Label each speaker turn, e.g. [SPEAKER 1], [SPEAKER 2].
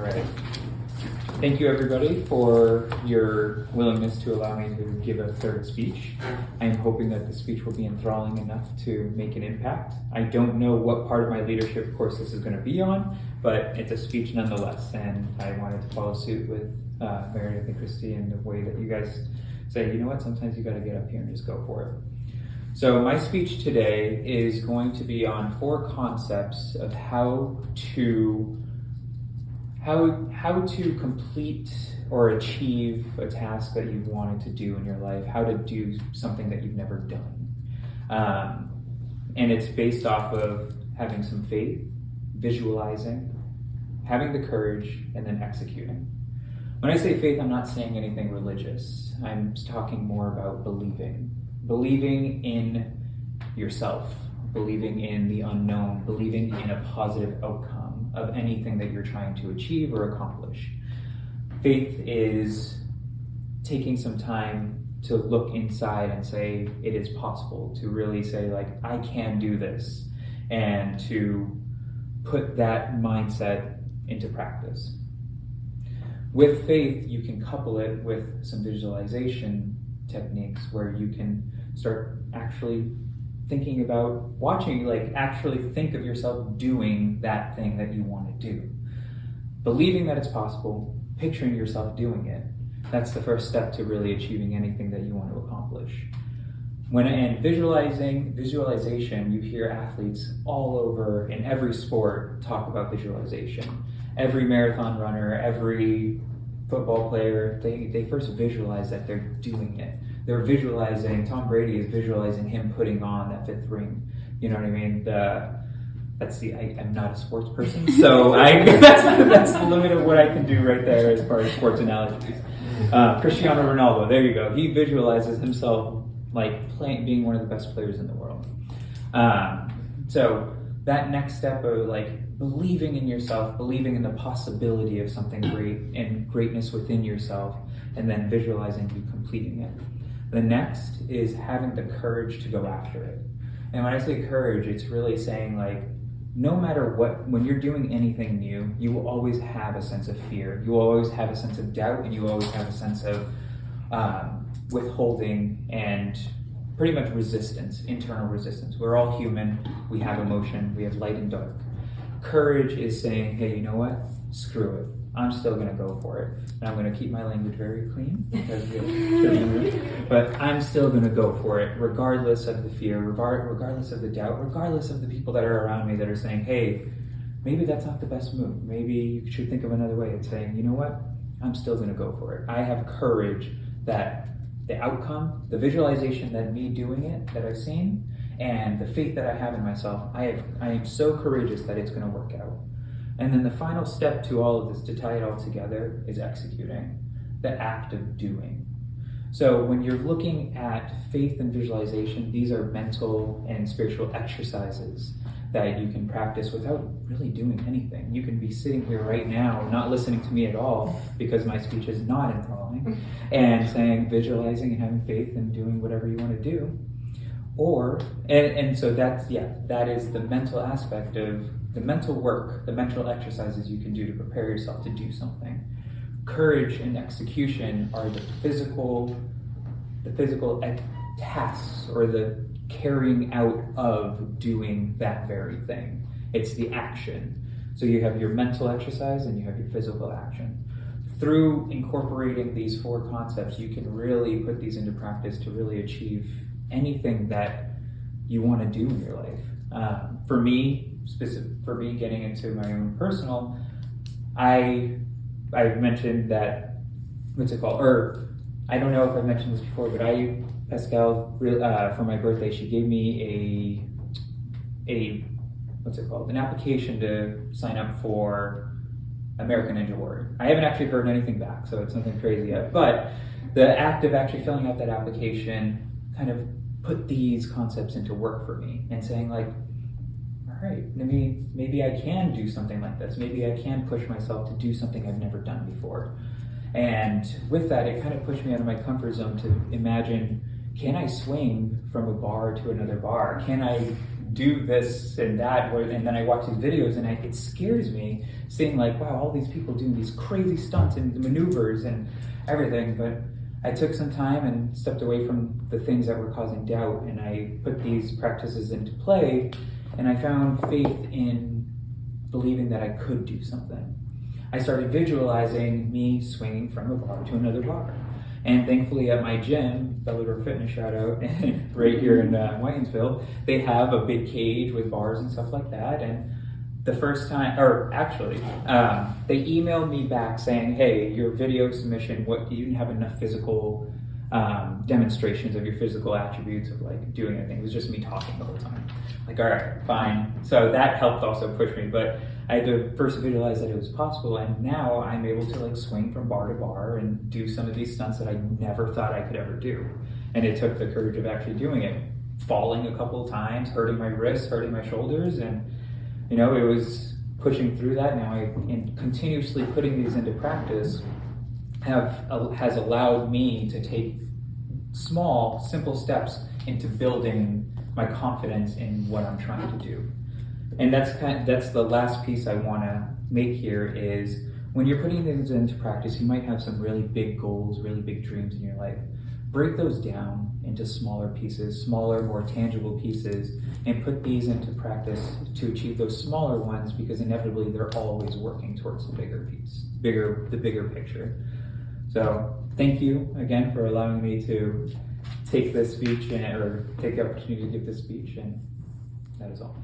[SPEAKER 1] right. Thank you, everybody, for your willingness to allow me to give a third speech. I am hoping that the speech will be enthralling enough to make an impact. I don't know what part of my leadership course this is going to be on, but it's a speech nonetheless, and I wanted to follow suit with Meredith and Christy in the way that you guys say, you know what, sometimes you got to get up here and just go for it. So my speech today is going to be on 4 concepts of how to complete or achieve a task that you've wanted to do in your life, how to do something that you've never done. And it's based off of having some faith, visualizing, having the courage, and then executing. When I say faith, I'm not saying anything religious. I'm talking more about believing. Believing in yourself, believing in the unknown, believing in a positive outcome of anything that you're trying to achieve or accomplish. Faith is taking some time to look inside and say it is possible, to really say, like, I can do this, and to put that mindset into practice. With faith, you can couple it with some visualization techniques where you can start actually thinking about watching, like actually think of yourself doing that thing that you want to do. Believing that it's possible, picturing yourself doing it, that's the first step to really achieving anything that you want to accomplish. And visualization, you hear athletes all over in every sport talk about visualization. Every marathon runner, every football player, they first visualize that they're doing it. They're visualizing, Tom Brady is visualizing him putting on that 5th ring. You know what I mean? I'm not a sports person, so that's the limit of what I can do right there as far as sports analogies. Cristiano Ronaldo, there you go. He visualizes himself like being one of the best players in the world. So that next step of like believing in yourself, believing in the possibility of something great and greatness within yourself, and then visualizing you completing it. The next is having the courage to go after it. And when I say courage, it's really saying like, no matter what, when you're doing anything new, you will always have a sense of fear. You will always have a sense of doubt, and you will always have a sense of withholding and pretty much resistance, internal resistance. We're all human. We have emotion. We have light and dark. Courage is saying, hey, you know what? Screw it. I'm still going to go for it. And I'm going to keep my language very clean, but I'm still going to go for it, regardless of the fear, regardless of the doubt, regardless of the people that are around me that are saying, hey, maybe that's not the best move. Maybe you should think of another way of saying, you know what? I'm still going to go for it. I have courage that the outcome, the visualization that me doing it, that I've seen, and the faith that I have in myself, I am so courageous that it's going to work out. And then the final step to all of this, to tie it all together, is executing, the act of doing. So when you're looking at faith and visualization, these are mental and spiritual exercises that you can practice without really doing anything. You can be sitting here right now, not listening to me at all, because my speech is not enthralling, and saying, visualizing and having faith and doing whatever you want to do. So that is the mental aspect of the mental work, the mental exercises you can do to prepare yourself to do something. Courage and execution are the physical tasks, or the carrying out of doing that very thing. It's the action. So you have your mental exercise and you have your physical action. Through incorporating these 4 concepts, you can really put these into practice to really achieve anything that you want to do in your life. For me, getting into my own personal, I mentioned that, I don't know if I mentioned this before, but Pascal, for my birthday, she gave me an application to sign up for American Ninja Warrior. I haven't actually heard anything back, so it's nothing crazy yet, but the act of actually filling out that application kind of put these concepts into work for me, and saying like, all right, maybe I can do something like this. Maybe I can push myself to do something I've never done before. And with that, it kind of pushed me out of my comfort zone to imagine, can I swing from a bar to another bar? Can I do this and that? And then I watch these videos, and it scares me seeing like, wow, all these people doing these crazy stunts and the maneuvers and everything. But I took some time and stepped away from the things that were causing doubt, and I put these practices into play, and I found faith in believing that I could do something. I started visualizing me swinging from a bar to another bar. And thankfully at my gym, Bellador Fitness, shout out, right here in Whitensville, they have a big cage with bars and stuff like that. And the first time, or actually, they emailed me back saying, hey, your video submission, you didn't have enough physical demonstrations of your physical attributes of like doing anything. It was just me talking the whole time. Like, all right, fine. So that helped also push me, but I had to first visualize that it was possible, and now I'm able to like swing from bar to bar and do some of these stunts that I never thought I could ever do. And it took the courage of actually doing it, falling a couple of times, hurting my wrists, hurting my shoulders, and it was pushing through that. Now and continuously putting these into practice has allowed me to take small, simple steps into building my confidence in what I'm trying to do. And that's the last piece I want to make here is when you're putting things into practice, you might have some really big goals, really big dreams in your life. Break those down into smaller pieces, smaller, more tangible pieces, and put these into practice to achieve those smaller ones, because inevitably they're always working towards the bigger piece, the bigger picture. So thank you again for allowing me to take this speech or take the opportunity to give this speech, and that is all.